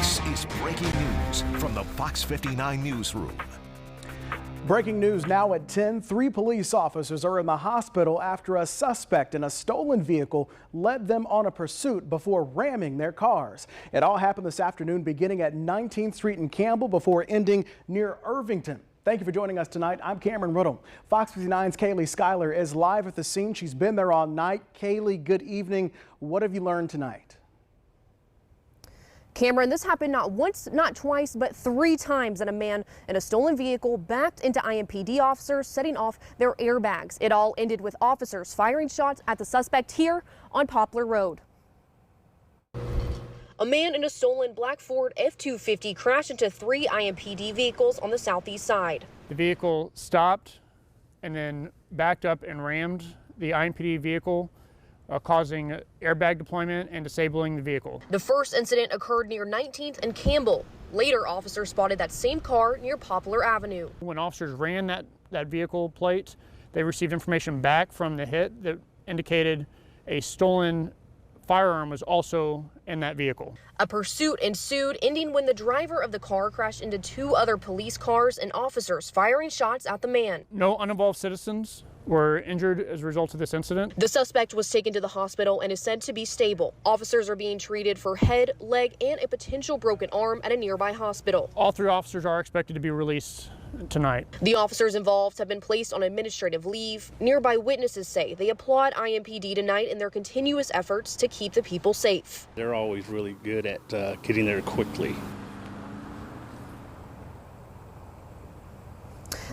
This is breaking news from the Fox 59 newsroom. Breaking news now at 10. 3 police officers are in the hospital after a suspect in a stolen vehicle led them on a pursuit before ramming their cars. It all happened this afternoon beginning at 19th Street in Campbell before ending near Irvington. Thank you for joining us tonight. I'm Cameron Ridle. Fox 59's Kaylee Schuyler is live at the scene. She's been there all night. Kaylee, good evening. What have you learned tonight? Cameron, this happened not once, not twice, but 3 times that a man in a stolen vehicle backed into IMPD officers, setting off their airbags. It all ended with officers firing shots at the suspect here on Poplar Road. A man in a stolen black Ford F-250 crashed into 3 IMPD vehicles on the southeast side. The vehicle stopped and then backed up and rammed the IMPD vehicle, causing airbag deployment and disabling the vehicle. The first incident occurred near 19th and Campbell. Later, officers spotted that same car near Poplar Avenue. When officers ran that vehicle plate, they received information back from the hit that indicated a stolen firearm was also in that vehicle. A pursuit ensued, ending when the driver of the car crashed into 2 other police cars and officers firing shots at the man. No uninvolved citizens were injured as a result of this incident. The suspect was taken to the hospital and is said to be stable. Officers are being treated for head, leg, and a potential broken arm at a nearby hospital. All 3 officers are expected to be released tonight. The officers involved have been placed on administrative leave. Nearby witnesses say they applaud IMPD tonight in their continuous efforts to keep the people safe. They're always really good at getting there quickly.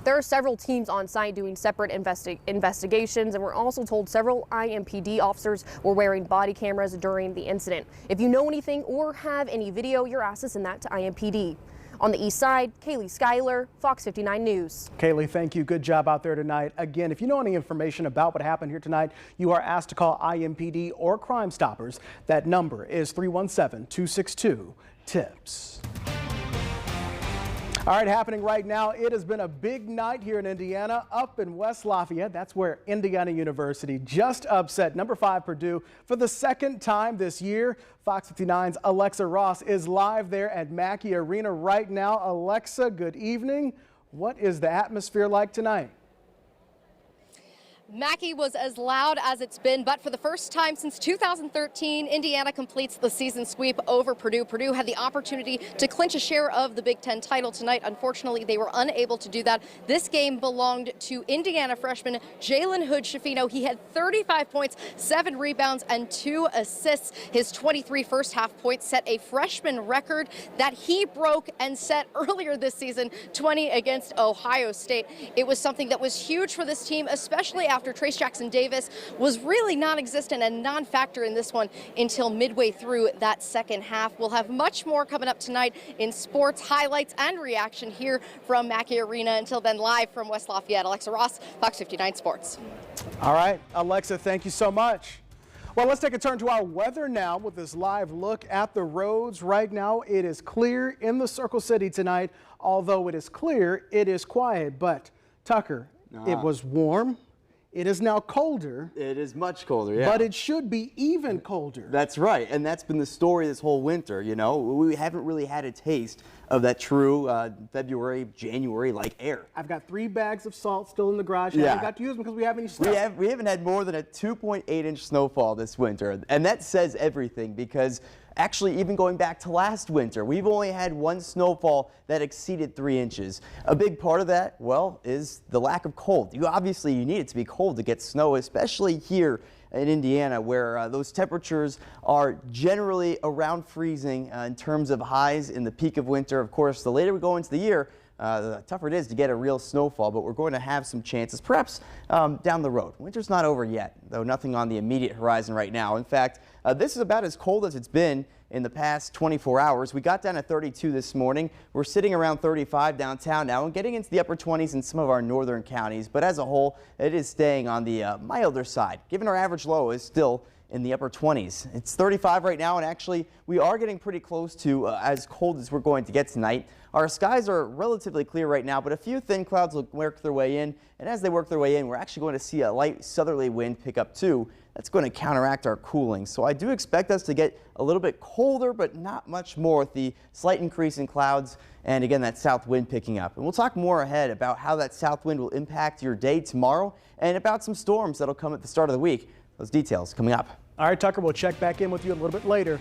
There are several teams on site doing separate investigations, and we're also told several IMPD officers were wearing body cameras during the incident. If you know anything or have any video, you're asked to send that to IMPD. On the east side, Kaylee Schuyler, Fox 59 News. Kaylee, thank you. Good job out there tonight. Again, if you know any information about what happened here tonight, you are asked to call IMPD or Crime Stoppers. That number is 317-262-TIPS. All right, happening right now, it has been a big night here in Indiana, up in West Lafayette. That's where Indiana University just upset number 5 Purdue for the 2nd time this year. Fox 59's Alexa Ross is live there at Mackey Arena right now. Alexa, good evening. What is the atmosphere like tonight? Mackey was as loud as it's been, but for the first time since 2013, Indiana completes the season sweep over Purdue. Purdue had the opportunity to clinch a share of the Big Ten title tonight. Unfortunately, they were unable to do that. This game belonged to Indiana freshman Jalen Hood-Schifino. He had 35 points, 7 rebounds, and 2 assists. His 23 first-half points set a freshman record that he broke and set earlier this season, 20 against Ohio State. It was something that was huge for this team, especially after Trace Jackson Davis was really non-existent and non-factor in this one until midway through that second half. We'll have much more coming up tonight in sports, highlights, and reaction here from Mackey Arena. Until then, live from West Lafayette, Alexa Ross, Fox 59 Sports. All right, Alexa, thank you so much. Well, let's take a turn to our weather now with this live look at the roads. Right now, it is clear in the Circle City tonight. Although it is clear, it is quiet. But, Tucker, it was warm. It is now colder. It is much colder, yeah. But it should be even colder. That's right, and that's been the story this whole winter, you know. We haven't really had a taste of that true February, January-like air. I've got 3 bags of salt still in the garage. I haven't got to use them because we have any snow. We haven't had more than a 2.8-inch snowfall this winter, and that says everything because actually, even going back to last winter, we've only had 1 snowfall that exceeded 3 inches. A big part of that, well, is the lack of cold. Obviously, you need it to be cold to get snow, especially here in Indiana, where those temperatures are generally around freezing in terms of highs in the peak of winter. Of course, the later we go into the year, the tougher it is to get a real snowfall, but we're going to have some chances, perhaps down the road. Winter's not over yet, though nothing on the immediate horizon right now. In fact, this is about as cold as it's been in the past 24 hours. We got down to 32 this morning. We're sitting around 35 downtown now and getting into the upper 20s in some of our northern counties. But as a whole, it is staying on the milder side, given our average low is still in the upper 20s. It's 35 right now, and actually we are getting pretty close to as cold as we're going to get tonight. Our skies are relatively clear right now, but a few thin clouds will work their way in, and as they work their way in, we're actually going to see a light southerly wind pick up too that's going to counteract our cooling. So I do expect us to get a little bit colder, but not much more, with the slight increase in clouds and again that south wind picking up. And we'll talk more ahead about how that south wind will impact your day tomorrow and about some storms that'll come at the start of the week. Those details coming up. All right, Tucker, we'll check back in with you a little bit later.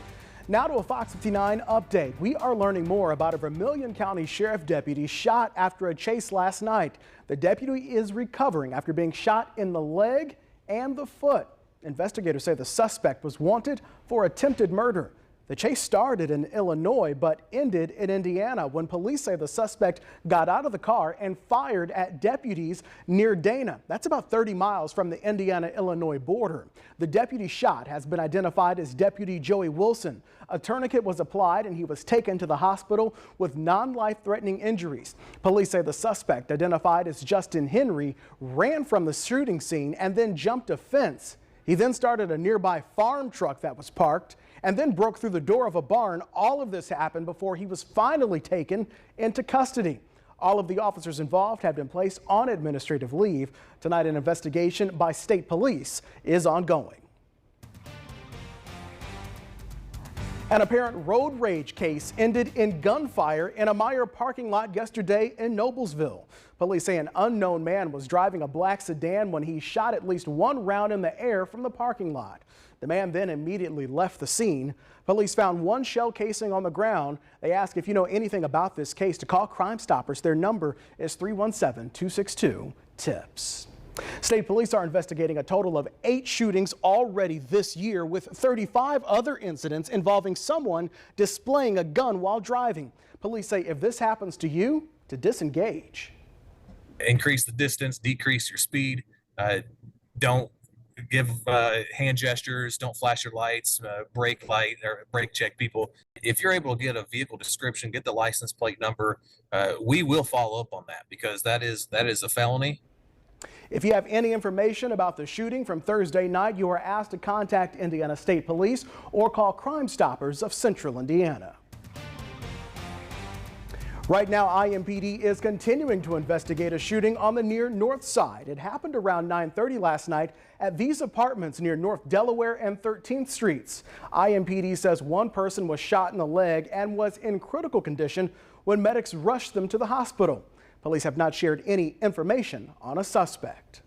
Now to a Fox 59 update. We are learning more about a Vermilion County Sheriff deputy shot after a chase last night. The deputy is recovering after being shot in the leg and the foot. Investigators say the suspect was wanted for attempted murder. The chase started in Illinois but ended in Indiana when police say the suspect got out of the car and fired at deputies near Dana. That's about 30 miles from the Indiana-Illinois border. The deputy shot has been identified as Deputy Joey Wilson. A tourniquet was applied and he was taken to the hospital with non-life-threatening injuries. Police say the suspect, identified as Justin Henry, ran from the shooting scene and then jumped a fence. He then started a nearby farm truck that was parked and then broke through the door of a barn. All of this happened before he was finally taken into custody. All of the officers involved have been placed on administrative leave. Tonight, an investigation by state police is ongoing. An apparent road rage case ended in gunfire in a Meijer parking lot yesterday in Noblesville. Police say an unknown man was driving a black sedan when he shot at least one round in the air from the parking lot. The man then immediately left the scene. Police found one shell casing on the ground. They ask if you know anything about this case to call Crime Stoppers. Their number is 317-262-TIPS. State police are investigating a total of 8 shootings already this year, with 35 other incidents involving someone displaying a gun while driving. Police say if this happens to you, to disengage. Increase the distance, decrease your speed, don't give hand gestures, don't flash your lights, brake light or brake check people. If you're able to get a vehicle description, get the license plate number, we will follow up on that, because that is a felony. If you have any information about the shooting from Thursday night, you are asked to contact Indiana State Police or call Crime Stoppers of Central Indiana. Right now, IMPD is continuing to investigate a shooting on the near north side. It happened around 9:30 last night at these apartments near North Delaware and 13th Streets. IMPD says one person was shot in the leg and was in critical condition when medics rushed them to the hospital. Police have not shared any information on a suspect.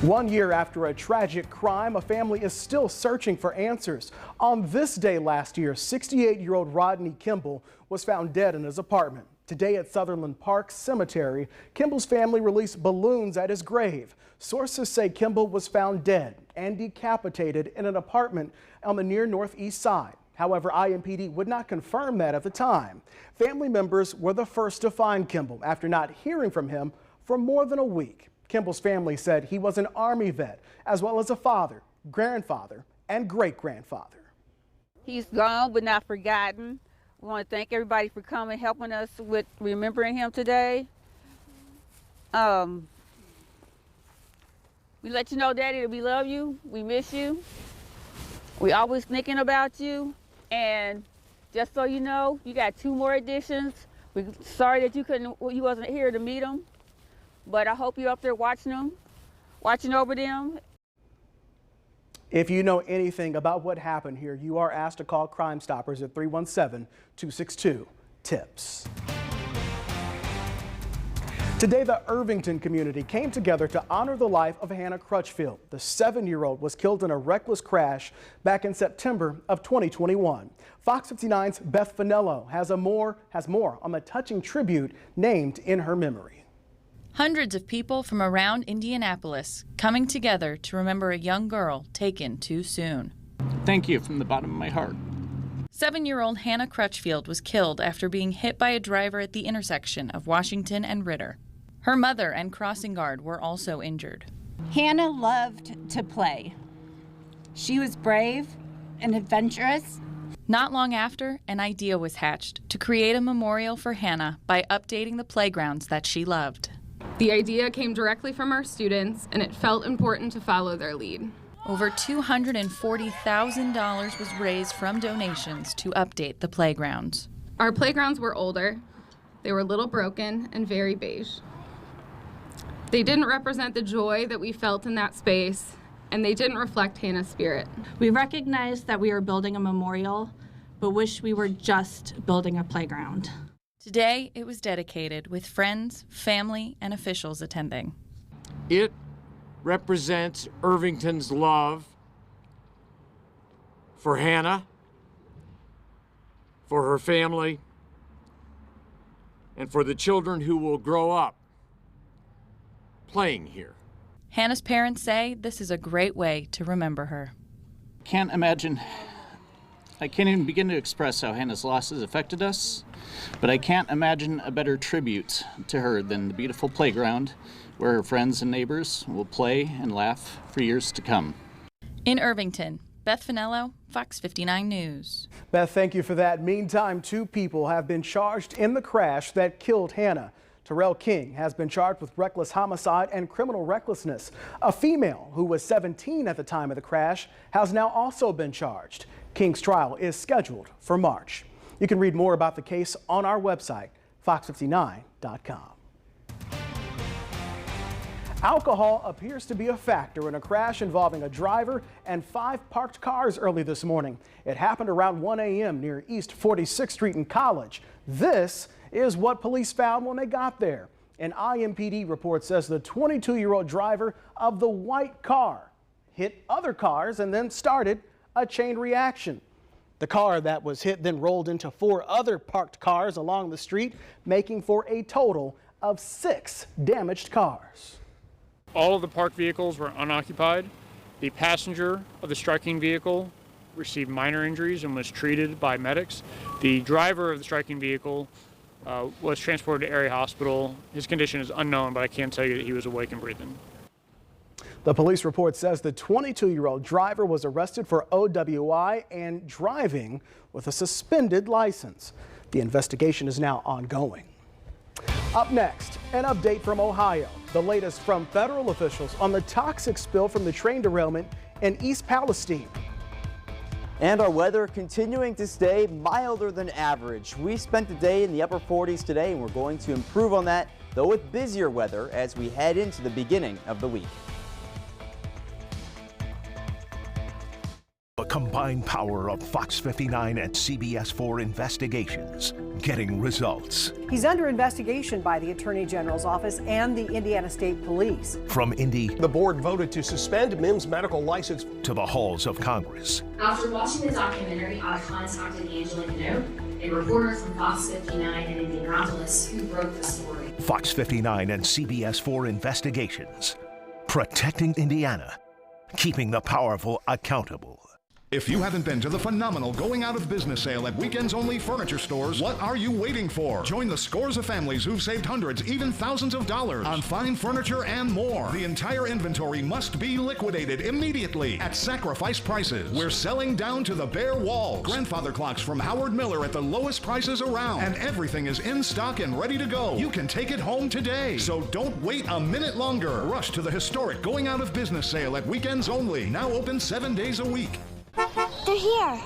1 year after a tragic crime, a family is still searching for answers. On this day last year, 68-year-old Rodney Kimball was found dead in his apartment. Today at Sutherland Park Cemetery, Kimball's family released balloons at his grave. Sources say Kimball was found dead and decapitated in an apartment on the near northeast side. However, IMPD would not confirm that at the time. Family members were the first to find Kimball after not hearing from him for more than a week. Kimball's family said he was an Army vet, as well as a father, grandfather, and great-grandfather. He's gone but not forgotten. We want to thank everybody for coming, helping us with remembering him today. We let you know, Daddy, that we love you, we miss you. We always thinking about you. And just so you know, you got 2 more editions. We're sorry that you wasn't here to meet them. But I hope you're up there watching over them. If you know anything about what happened here, you are asked to call Crime Stoppers at 317-262-TIPS. Today, the Irvington community came together to honor the life of Hannah Crutchfield. The 7-year-old was killed in a reckless crash back in September of 2021. Fox 59's Beth Finello has more on the touching tribute named in her memory. Hundreds of people from around Indianapolis coming together to remember a young girl taken too soon. Thank you from the bottom of my heart. 7-year-old Hannah Crutchfield was killed after being hit by a driver at the intersection of Washington and Ritter. Her mother and crossing guard were also injured. Hannah loved to play. She was brave and adventurous. Not long after, an idea was hatched to create a memorial for Hannah by updating the playgrounds that she loved. The idea came directly from our students, and it felt important to follow their lead. Over $240,000 was raised from donations to update the playgrounds. Our playgrounds were older. They were a little broken and very beige. They didn't represent the joy that we felt in that space, and they didn't reflect Hannah's spirit. We recognize that we are building a memorial, but wish we were just building a playground. Today, it was dedicated with friends, family, and officials attending. It represents Irvington's love for Hannah, for her family, and for the children who will grow up playing here. Hannah's parents say this is a great way to remember her. I can't even begin to express how Hannah's loss has affected us, but I can't imagine a better tribute to her than the beautiful playground where her friends and neighbors will play and laugh for years to come. In Irvington, Beth Finello, Fox 59 News. Beth, thank you for that. Meantime, 2 people have been charged in the crash that killed Hannah. Terrell King has been charged with reckless homicide and criminal recklessness. A female who was 17 at the time of the crash has now also been charged. King's trial is scheduled for March. You can read more about the case on our website, fox59.com. Alcohol appears to be a factor in a crash involving a driver and 5 parked cars early this morning. It happened around 1 a.m. near East 46th Street in College. This is what police found when they got there. An IMPD report says the 22-year-old driver of the white car hit other cars and then started a chain reaction. The car that was hit then rolled into 4 other parked cars along the street, making for a total of 6 damaged cars. All of the parked vehicles were unoccupied. The passenger of the striking vehicle received minor injuries and was treated by medics. The driver of the striking vehicle was transported to area hospital. His condition is unknown, but I can tell you that he was awake and breathing. The police report says the 22-year-old driver was arrested for OWI and driving with a suspended license. The investigation is now ongoing. Up next, an update from Ohio. The latest from federal officials on the toxic spill from the train derailment in East Palestine. And our weather continuing to stay milder than average. We spent the day in the upper 40s today, and we're going to improve on that, though with busier weather as we head into the beginning of the week. The combined power of Fox 59 and CBS 4 investigations, getting results. He's under investigation by the Attorney General's office and the Indiana State Police. From Indy, the board voted to suspend Mim's medical license to the halls of Congress. After watching the documentary, I contacted Angela Cano, a reporter from Fox 59 in Indianapolis, who broke the story. Fox 59 and CBS 4 investigations, protecting Indiana, keeping the powerful accountable. If you haven't been to the phenomenal going out of business sale at Weekends Only Furniture Stores, what are you waiting for? Join the scores of families who've saved hundreds, even thousands of dollars on fine furniture and more. The entire inventory must be liquidated immediately at sacrifice prices. We're selling down to the bare walls. Grandfather clocks from Howard Miller at the lowest prices around. And everything is in stock and ready to go. You can take it home today. So don't wait a minute longer. Rush to the historic going out of business sale at Weekends Only. Now open 7 days a week. They're here.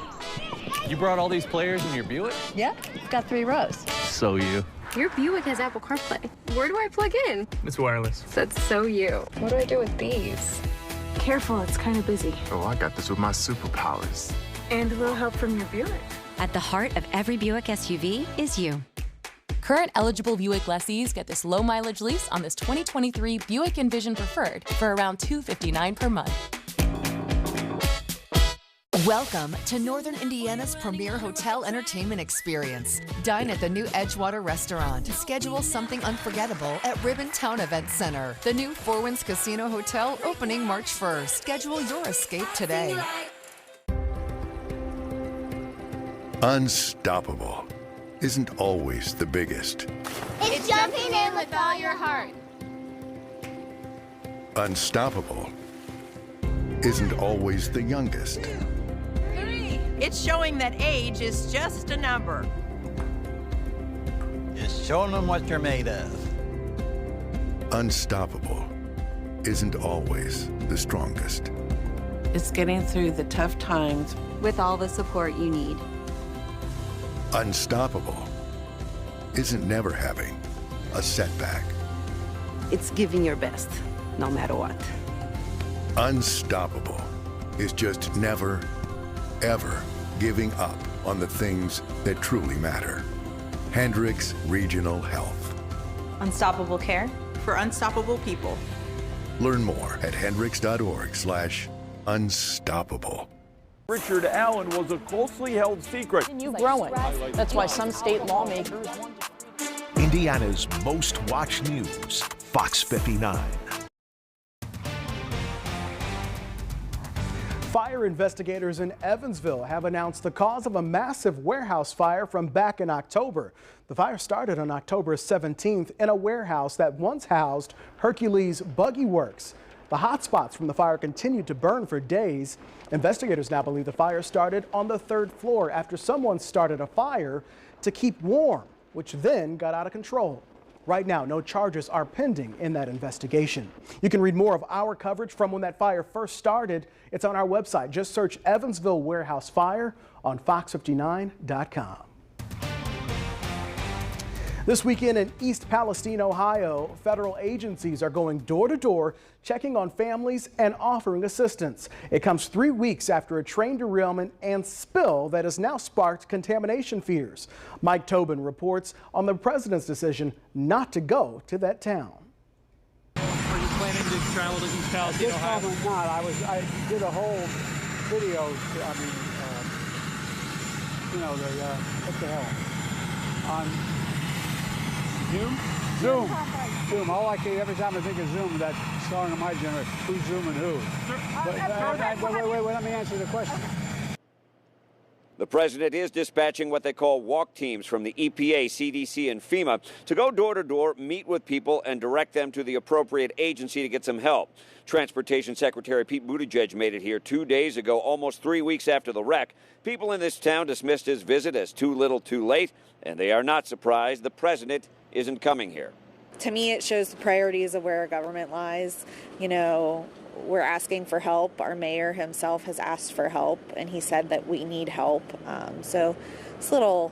You brought all these players in your Buick? Yeah, it's got 3 rows. So you. Your Buick has Apple CarPlay. Where do I plug in? It's wireless. That's so you. What do I do with these? Careful, it's kind of busy. Oh, I got this with my superpowers. And a little help from your Buick. At the heart of every Buick SUV is you. Current eligible Buick lessees get this low mileage lease on this 2023 Buick Envision Preferred for around $259 per month. Welcome to Northern Indiana's premier hotel entertainment experience. Dine at the new Edgewater restaurant. Schedule something unforgettable at Ribbon Town Event Center. The new Four Winds Casino Hotel opening March 1st. Schedule your escape today. Unstoppable isn't always the biggest. It's jumping in with all your heart. Unstoppable isn't always the youngest. It's showing that age is just a number. It's showing them what you're made of. Unstoppable isn't always the strongest. It's getting through the tough times with all the support you need. Unstoppable isn't never having a setback. It's giving your best, no matter what. Unstoppable is just never, ever giving up on the things that truly matter. Hendricks Regional Health. Unstoppable care for unstoppable people. Learn more at hendricks.org/unstoppable. Richard Allen was a closely held secret. Continue growing. That's why some state lawmakers. Indiana's most watched news, Fox 59. Fire investigators in Evansville have announced the cause of a massive warehouse fire from back in October. The fire started on October 17th in a warehouse that once housed Hercules Buggy Works. The hot spots from the fire continued to burn for days. Investigators now believe the fire started on the 3rd floor after someone started a fire to keep warm, which then got out of control. Right now, no charges are pending in that investigation. You can read more of our coverage from when that fire first started. It's on our website. Just search Evansville Warehouse Fire on FOX59.com. This weekend in East Palestine, Ohio, federal agencies are going door to door, checking on families and offering assistance. It comes 3 weeks after a train derailment and spill that has now sparked contamination fears. Mike Tobin reports on the president's decision not to go to that town. Are you planning to travel to East Palestine, Ohio? Probably not. I did a whole video. What the hell? On Zoom. All I can, every time I think of Zoom, that song of my generation, who's zooming who? Wait, let me answer the question. The president is dispatching what they call walk teams from the EPA, CDC, and FEMA to go door to door, meet with people, and direct them to the appropriate agency to get some help. Transportation Secretary Pete Buttigieg made it here 2 days ago, almost 3 weeks after the wreck. People in this town dismissed his visit as too little too late, and they are not surprised the president isn't coming here. To me, it shows the priorities of where our government lies. You know, we're asking for help. Our mayor himself has asked for help, and he said that we need help. So it's a little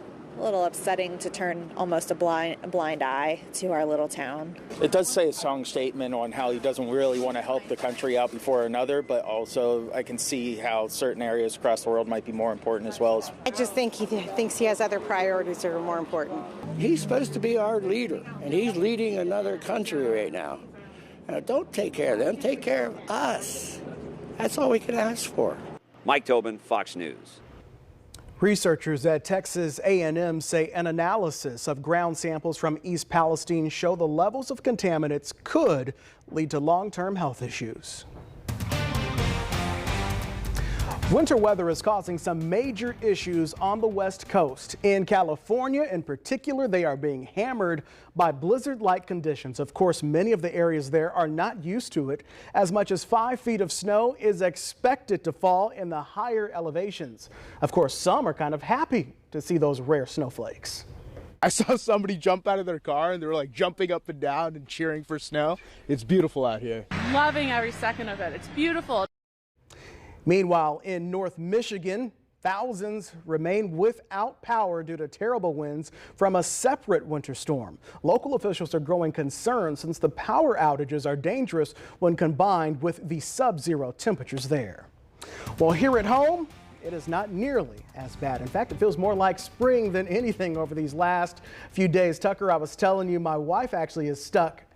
upsetting to turn almost a blind eye to our little town. It does say a strong statement on how he doesn't really want to help the country out before another, but also I can see how certain areas across the world might be more important as well. I just think he thinks he has other priorities that are more important. He's supposed to be our leader, and he's leading another country right now. Now, don't take care of them, take care of us. That's all we can ask for. Mike Tobin, Fox News. Researchers at Texas A&M say an analysis of ground samples from East Palestine show the levels of contaminants could lead to long-term health issues. Winter weather is causing some major issues on the West Coast. In California in particular, they are being hammered by blizzard-like conditions. Of course, many of the areas there are not used to it. As much as 5 feet of snow is expected to fall in the higher elevations. Of course, some are kind of happy to see those rare snowflakes. I saw somebody jump out of their car and they were like jumping up and down and cheering for snow. It's beautiful out here. Loving every second of it. It's beautiful. Meanwhile, in North Michigan, thousands remain without power due to terrible winds from a separate winter storm. Local officials are growing concerned since the power outages are dangerous when combined with the sub-zero temperatures there. Well, here at home, it is not nearly as bad. In fact, it feels more like spring than anything over these last few days. Tucker, I was telling you, my wife actually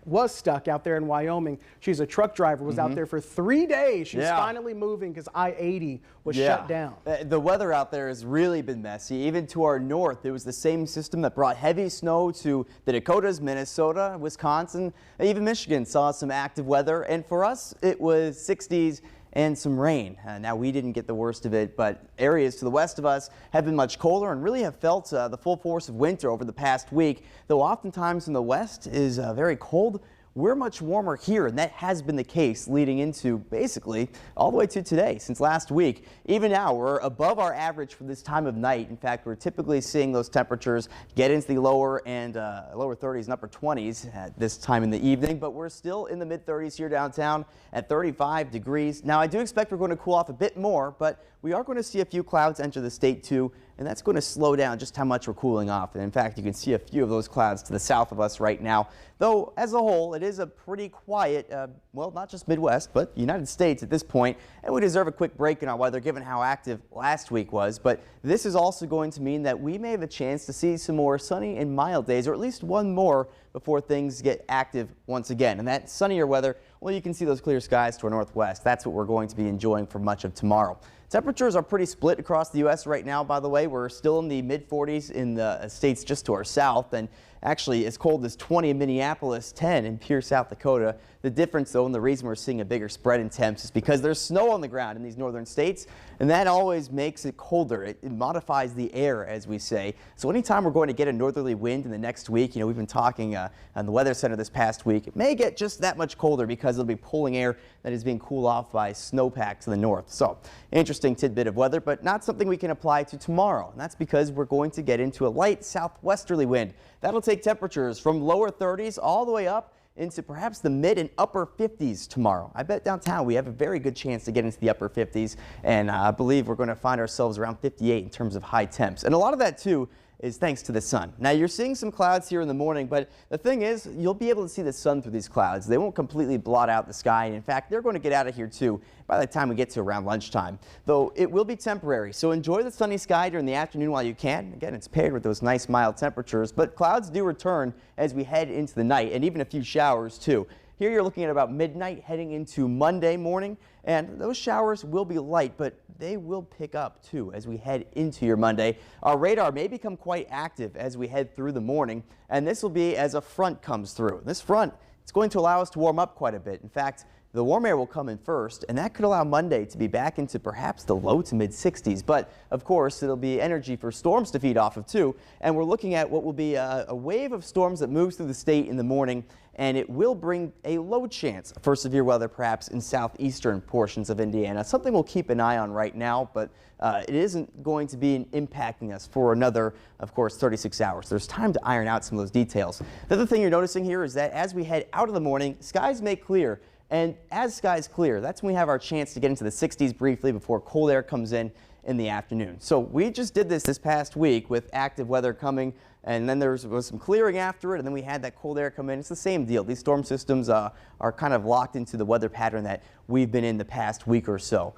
was stuck out there in Wyoming. She's a truck driver, was out there for 3 days. She's finally moving because I-80 was shut down. The weather out there has really been messy. Even to our north, it was the same system that brought heavy snow to the Dakotas, Minnesota, Wisconsin, even Michigan saw some active weather. And for us, it was 60s and some rain. Now, we didn't get the worst of it, but areas to the west of us have been much colder and really have felt the full force of winter over the past week. Though oftentimes in the west is very cold, we're much warmer here, and that has been the case leading into basically all the way to today. Since last week, even now, we're above our average for this time of night. In fact, we're typically seeing those temperatures get into the lower 30s and upper 20s at this time in the evening, but we're still in the mid 30s here downtown at 35 degrees. Now, I do expect we're going to cool off a bit more, but we are going to see a few clouds enter the state too, and that's going to slow down just how much we're cooling off. And in fact, you can see a few of those clouds to the south of us right now. Though, as a whole, it is a pretty quiet, well, not just Midwest, but United States at this point, and we deserve a quick break in our weather given how active last week was. But this is also going to mean that we may have a chance to see some more sunny and mild days, or at least one more before things get active once again. And that sunnier weather, well, you can see those clear skies to our northwest. That's what we're going to be enjoying for much of tomorrow. Temperatures are pretty split across the U.S. right now, by the way. We're still in the mid-40s in the states just to our south, and actually as cold as 20 in Minneapolis, 10 in Pierce, South Dakota. The difference, though, and the reason we're seeing a bigger spread in temps is because there's snow on the ground in these northern states, and that always makes it colder. It modifies the air, as we say. So anytime we're going to get a northerly wind in the next week, we've been talking on the Weather Center this past week, it may get just that much colder because it'll be pulling air that is being cooled off by snowpack to the north. So interesting tidbit of weather, but not something we can apply to tomorrow. And that's because we're going to get into a light southwesterly wind. That'll take temperatures from lower 30s all the way up into perhaps the mid and upper 50s tomorrow. I bet downtown we have a very good chance to get into the upper 50s, and I believe we're going to find ourselves around 58 in terms of high temps. And a lot of that too is thanks to the sun. Now you're seeing some clouds here in the morning, but the thing is you'll be able to see the sun through these clouds. They won't completely blot out the sky, and in fact they're going to get out of here too by the time we get to around lunchtime. Though it will be temporary, so enjoy the sunny sky during the afternoon while you can. Again, it's paired with those nice mild temperatures, but clouds do return as we head into the night, and even a few showers too. Here you're looking at about midnight heading into Monday morning, and those showers will be light, but they will pick up too as we head into your Monday. Our radar may become quite active as we head through the morning, and this will be as a front comes through. This front, it's going to allow us to warm up quite a bit. In fact, the warm air will come in first, and that could allow Monday to be back into perhaps the low to mid 60s. But of course, it'll be energy for storms to feed off of too. And we're looking at what will be a wave of storms that moves through the state in the morning, and it will bring a low chance for severe weather perhaps in southeastern portions of Indiana. Something we'll keep an eye on right now, but it isn't going to be impacting us for another, of course, 36 hours. There's time to iron out some of those details. The other thing you're noticing here is that as we head out of the morning, skies may clear. And as skies clear, that's when we have our chance to get into the 60s briefly before cold air comes in the afternoon. So we just did this past week with active weather coming, and then there was some clearing after it, and then we had that cold air come in. It's the same deal. These storm systems are kind of locked into the weather pattern that we've been in the past week or so.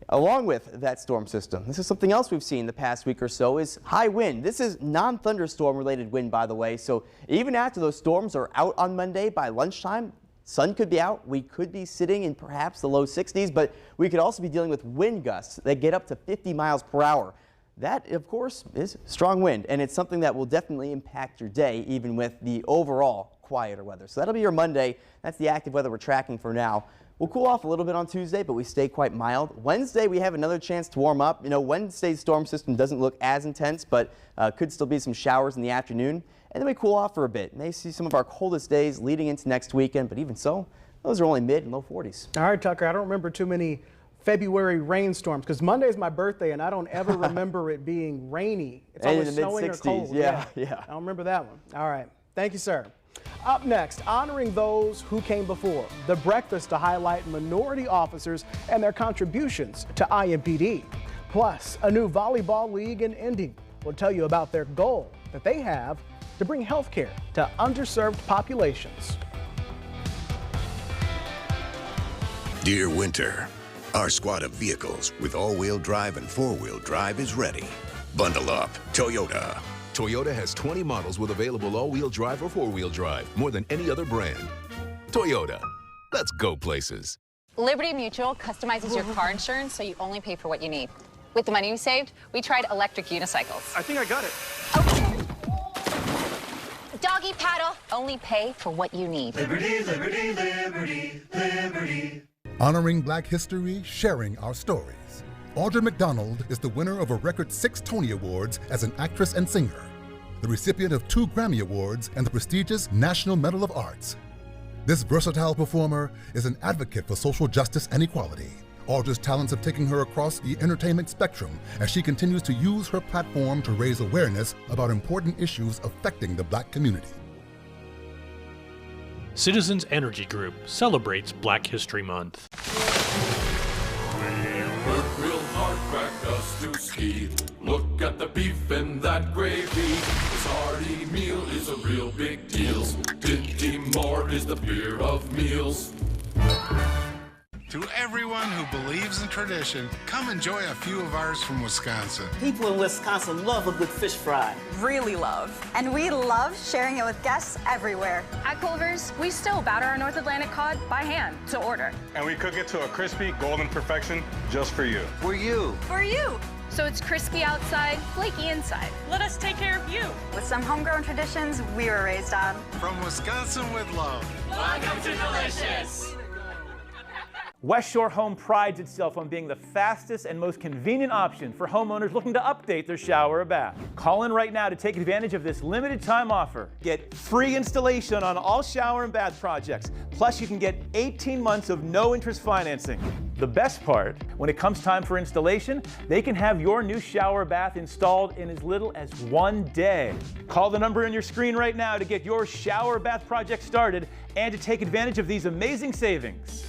Along with that storm system, this is something else we've seen the past week or so, is high wind. This is non-thunderstorm related wind, by the way. So even after those storms are out on Monday by lunchtime, sun could be out, we could be sitting in perhaps the low 60s, but we could also be dealing with wind gusts that get up to 50 miles per hour. That, of course, is strong wind, and it's something that will definitely impact your day, even with the overall quieter weather. So that'll be your Monday. That's the active weather we're tracking for now. We'll cool off a little bit on Tuesday, but we stay quite mild. Wednesday, we have another chance to warm up. Wednesday's storm system doesn't look as intense, but could still be some showers in the afternoon. And then we cool off for a bit. May see some of our coldest days leading into next weekend, but even so, those are only mid and low 40s. All right, Tucker, I don't remember too many February rainstorms because Monday is my birthday and I don't ever remember it being rainy. It's always snowing or cold. Yeah. I don't remember that one. All right. Thank you, sir. Up next, honoring those who came before. The breakfast to highlight minority officers and their contributions to IMPD. Plus, a new volleyball league in Indy. We'll tell you about their goal that they have to bring health care to underserved populations. Dear Winter, our squad of vehicles with all-wheel drive and four-wheel drive is ready. Bundle up, Toyota. Toyota has 20 models with available all-wheel drive or four-wheel drive, more than any other brand. Toyota, let's go places. Liberty Mutual customizes your car insurance so you only pay for what you need. With the money you saved, we tried electric unicycles. I think I got it. Doggy paddle, only pay for what you need. Liberty, liberty, liberty, liberty. Honoring Black history, sharing our stories. Audra McDonald is the winner of a record 6 Tony Awards as an actress and singer, the recipient of 2 Grammy Awards and the prestigious National Medal of Arts. This versatile performer is an advocate for social justice and equality. Audra's talents have taken her across the entertainment spectrum as she continues to use her platform to raise awareness about important issues affecting the Black community. Citizens Energy Group celebrates Black History Month. We work real hard, to ski. Look at the beef in that gravy. This hearty meal is a real big deal. Dinty Moore is the beer of meals. To everyone who believes in tradition, come enjoy a few of ours from Wisconsin. People in Wisconsin love a good fish fry. Really love. And we love sharing it with guests everywhere. At Culver's, we still batter our North Atlantic cod by hand to order. And we cook it to a crispy, golden perfection just for you. For you. For you. So it's crispy outside, flaky inside. Let us take care of you. With some homegrown traditions we were raised on. From Wisconsin with love. Welcome to Delicious. West Shore Home prides itself on being the fastest and most convenient option for homeowners looking to update their shower or bath. Call in right now to take advantage of this limited time offer. Get free installation on all shower and bath projects. Plus, you can get 18 months of no interest financing. The best part, when it comes time for installation, they can have your new shower or bath installed in as little as 1 day. Call the number on your screen right now to get your shower or bath project started and to take advantage of these amazing savings.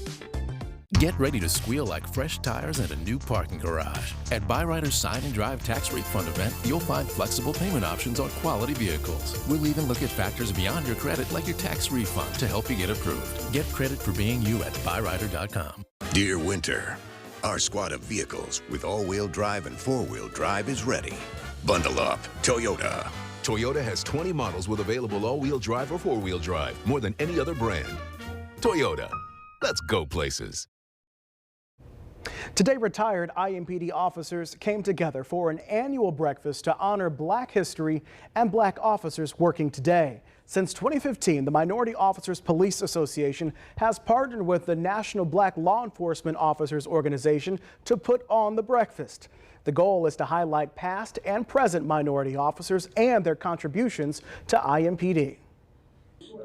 Get ready to squeal like fresh tires at a new parking garage. At Byrider's Sign and Drive Tax Refund event, you'll find flexible payment options on quality vehicles. We'll even look at factors beyond your credit like your tax refund to help you get approved. Get credit for being you at Byrider.com. Dear Winter, our squad of vehicles with all-wheel drive and four-wheel drive is ready. Bundle up, Toyota. Toyota has 20 models with available all-wheel drive or four-wheel drive, more than any other brand. Toyota, let's go places. Today, retired IMPD officers came together for an annual breakfast to honor Black history and Black officers working today. Since 2015, the Minority Officers Police Association has partnered with the National Black Law Enforcement Officers Organization to put on the breakfast. The goal is to highlight past and present minority officers and their contributions to IMPD.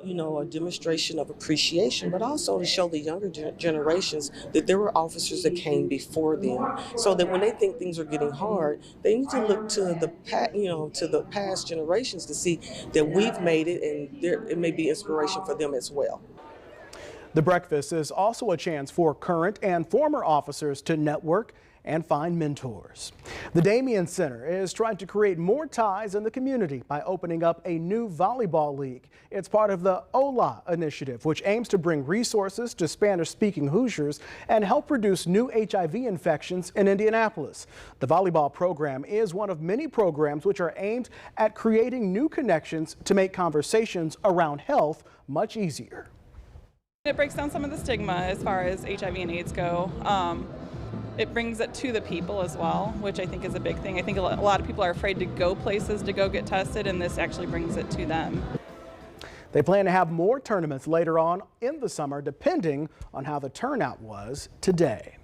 You know, a demonstration of appreciation, but also to show the younger generations that there were officers that came before them, so that when they think things are getting hard, they need to look to the past generations to see that we've made it, and it may be inspiration for them as well. The breakfast is also a chance for current and former officers to network and find mentors. The Damien Center is trying to create more ties in the community by opening up a new volleyball league. It's part of the OLA initiative, which aims to bring resources to Spanish-speaking Hoosiers and help reduce new HIV infections in Indianapolis. The volleyball program is one of many programs which are aimed at creating new connections to make conversations around health much easier. It breaks down some of the stigma as far as HIV and AIDS go. It brings it to the people as well, which I think is a big thing. I think a lot of people are afraid to go places to go get tested, and this actually brings it to them. They plan to have more tournaments later on in the summer, depending on how the turnout was today.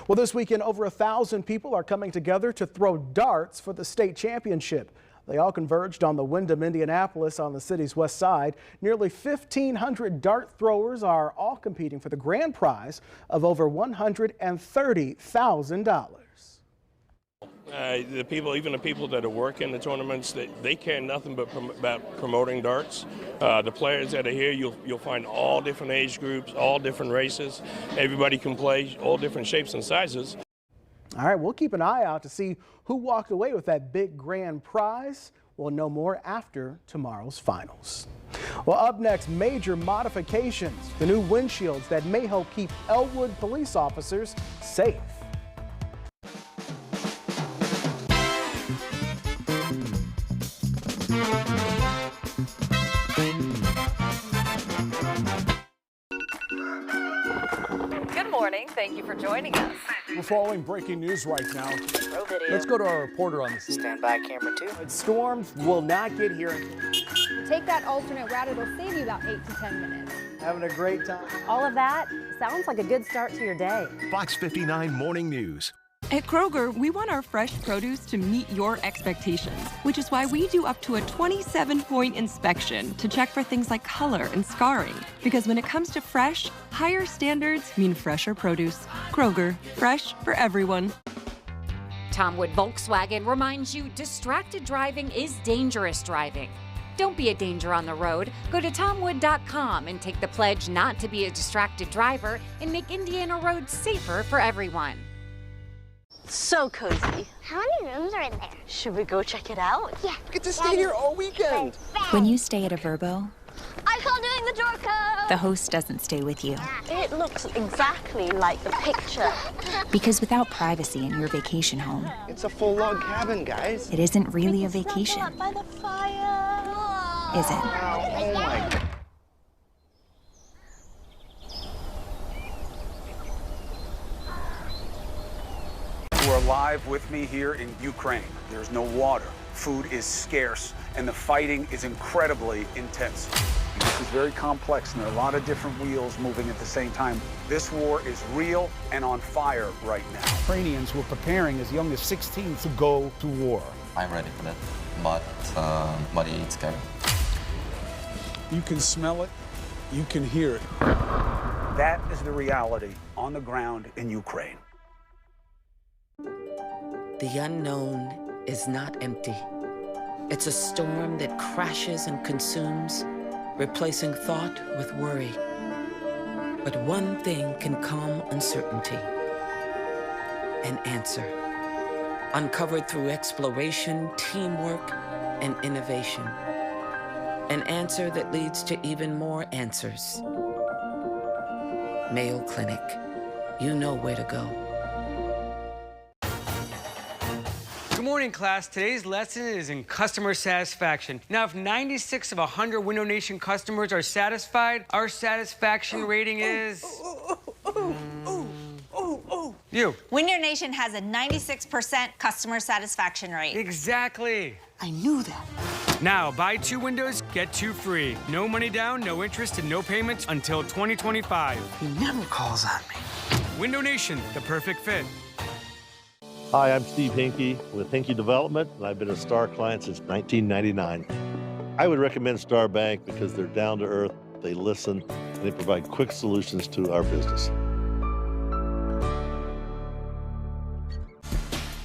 Well, this weekend, over 1,000 people are coming together to throw darts for the state championship. They all converged on the Wyndham, Indianapolis on the city's west side. Nearly 1,500 dart throwers are all competing for the grand prize of over $130,000. The people, even the people that are working the tournaments, they care nothing but about promoting darts. The players that are here, you'll find all different age groups, all different races. Everybody can play, all different shapes and sizes. All right, we'll keep an eye out to see who walked away with that big grand prize. We'll know more after tomorrow's finals. Well, up next, major modifications, the new windshields that may help keep Elwood police officers safe. Good morning. Thank you for joining us. We're following breaking news right now. Let's go to our reporter on the scene. Stand by, camera 2. Storms will not get here. Take that alternate route. It'll save you about 8 to 10 minutes. Having a great time. All of that sounds like a good start to your day. FOX59 Morning News. At Kroger, we want our fresh produce to meet your expectations, which is why we do up to a 27-point inspection to check for things like color and scarring. Because when it comes to fresh, higher standards mean fresher produce. Kroger, fresh for everyone. Tom Wood Volkswagen reminds you distracted driving is dangerous driving. Don't be a danger on the road. Go to tomwood.com and take the pledge not to be a distracted driver and make Indiana roads safer for everyone. So cozy. How many rooms are in there? Should we go check it out? Yeah. Get to stay here all weekend. When you stay at a Verbo, I call doing the door code. the host doesn't stay with you. It looks exactly like the picture. Because without privacy in your vacation home, It's a full log cabin, guys. it isn't really a vacation, By the fire. is it? Oh my God. Who are live with me here in Ukraine. There's no water, food is scarce, and the fighting is incredibly intense. This is very complex, and there are a lot of different wheels moving at the same time. This war is real and on fire right now. Ukrainians were preparing as young as 16 to go to war. I'm ready for that, but it's scary. You can smell it, you can hear it. That is the reality on the ground in Ukraine. The unknown is not empty. It's a storm that crashes and consumes, replacing thought with worry. But one thing can calm uncertainty: an answer. Uncovered through exploration, teamwork, and innovation. An answer that leads to even more answers. Mayo Clinic. You know where to go. Good morning, class. Today's lesson is in customer satisfaction. Now, if 96 of 100 Window Nation customers are satisfied, our satisfaction rating is... You. Window Nation has a 96% customer satisfaction rate. Exactly. I knew that. Now, buy 2 windows, get 2 free. No money down, no interest, and no payments until 2025. He never calls on me. Window Nation, the perfect fit. Hi, I'm Steve Hinkie with Hinkie Development, and I've been a Star client since 1999. I would recommend Star Bank because they're down to earth, they listen, and they provide quick solutions to our business.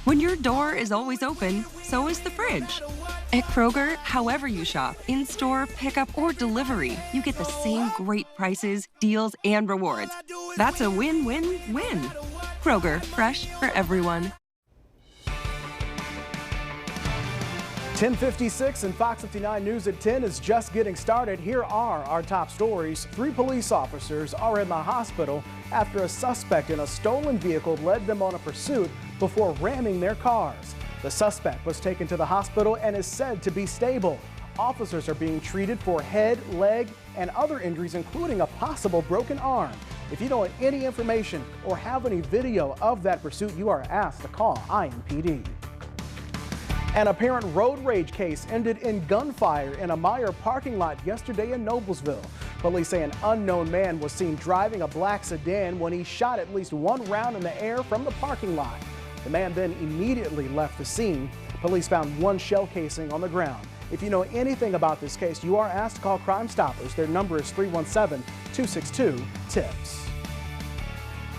When your door is always open, so is the fridge. At Kroger, however you shop, in-store, pickup, or delivery, you get the same great prices, deals, and rewards. That's a win-win-win. Kroger, fresh for everyone. 10:56 and Fox 59 News at 10 is just getting started. Here are our top stories. 3 police officers are in the hospital after a suspect in a stolen vehicle led them on a pursuit before ramming their cars. The suspect was taken to the hospital and is said to be stable. Officers are being treated for head, leg, and other injuries, including a possible broken arm. If you know any information or have any video of that pursuit, you are asked to call IMPD. An apparent road rage case ended in gunfire in a Meijer parking lot yesterday in Noblesville. Police say an unknown man was seen driving a black sedan when he shot at least 1 round in the air from the parking lot. The man then immediately left the scene. Police found 1 shell casing on the ground. If you know anything about this case, you are asked to call Crime Stoppers. Their number is 317-262-TIPS.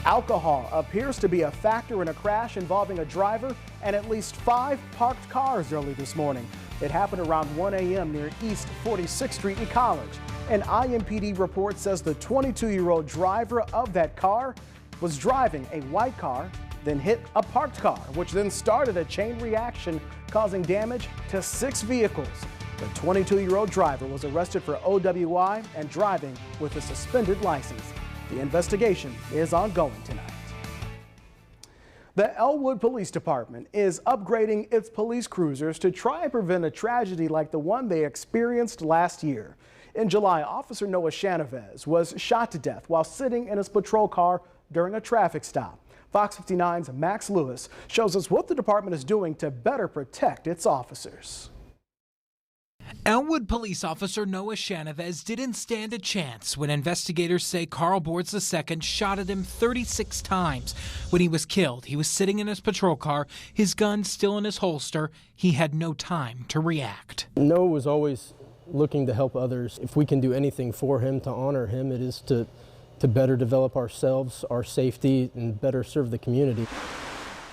Alcohol appears to be a factor in a crash involving a driver and at least 5 parked cars early this morning. It happened around 1 a.m. near East 46th Street in College. An IMPD report says the 22-year-old driver of that car was driving a white car, then hit a parked car, which then started a chain reaction, causing damage to 6 vehicles. The 22-year-old driver was arrested for OWI and driving with a suspended license. The investigation is ongoing tonight. The Elwood Police Department is upgrading its police cruisers to try and prevent a tragedy like the one they experienced last year. In July, Officer Noah Chavez was shot to death while sitting in his patrol car during a traffic stop. Fox 59's Max Lewis shows us what the department is doing to better protect its officers. Elwood police officer Noah Chavez didn't stand a chance when investigators say Carl Boards II shot at him 36 times. When he was killed, he was sitting in his patrol car, his gun still in his holster. He had no time to react. Noah was always looking to help others. If we can do anything for him, to honor him, it is to better develop ourselves, our safety, and better serve the community.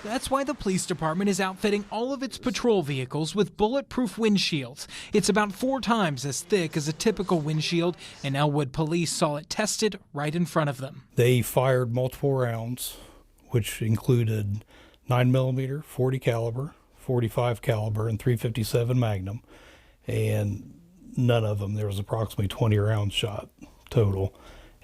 That's why the police department is outfitting all of its patrol vehicles with bulletproof windshields. It's about 4 times as thick as a typical windshield, and Elwood police saw it tested right in front of them. They fired multiple rounds, which included 9mm, 40 caliber, 45 caliber, and 357 Magnum, and none of them, there was approximately 20 rounds shot total,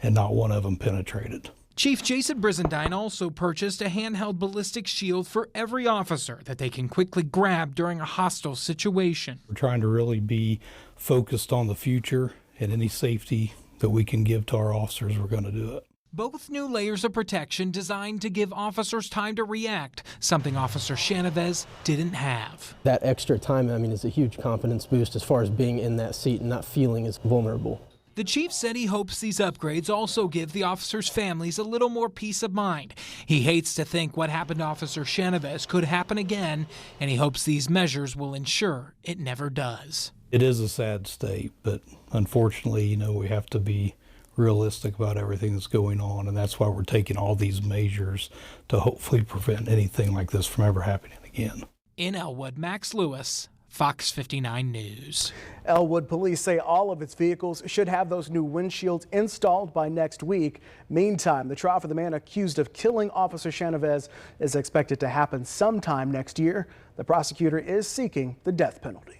and not one of them penetrated. Chief Jason Brizendine also purchased a handheld ballistic shield for every officer that they can quickly grab during a hostile situation. We're trying to really be focused on the future, and any safety that we can give to our officers, we're going to do it. Both new layers of protection designed to give officers time to react, something Officer Shanavez didn't have. That extra time, is a huge confidence boost as far as being in that seat and not feeling as vulnerable. The chief said he hopes these upgrades also give the officers' families a little more peace of mind. He hates to think what happened to Officer Shanavez could happen again, and he hopes these measures will ensure it never does. It is a sad state, but unfortunately, we have to be realistic about everything that's going on, and that's why we're taking all these measures to hopefully prevent anything like this from ever happening again. In Elwood, Max Lewis, Fox 59 News. Elwood police say all of its vehicles should have those new windshields installed by next week. Meantime, the trial for the man accused of killing Officer Shanavez is expected to happen sometime next year. The prosecutor is seeking the death penalty.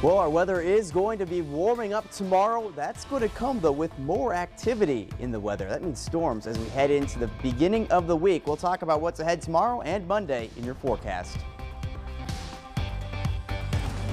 Well, our weather is going to be warming up tomorrow. That's going to come, though, with more activity in the weather. That means storms as we head into the beginning of the week. We'll talk about what's ahead tomorrow and Monday in your forecast.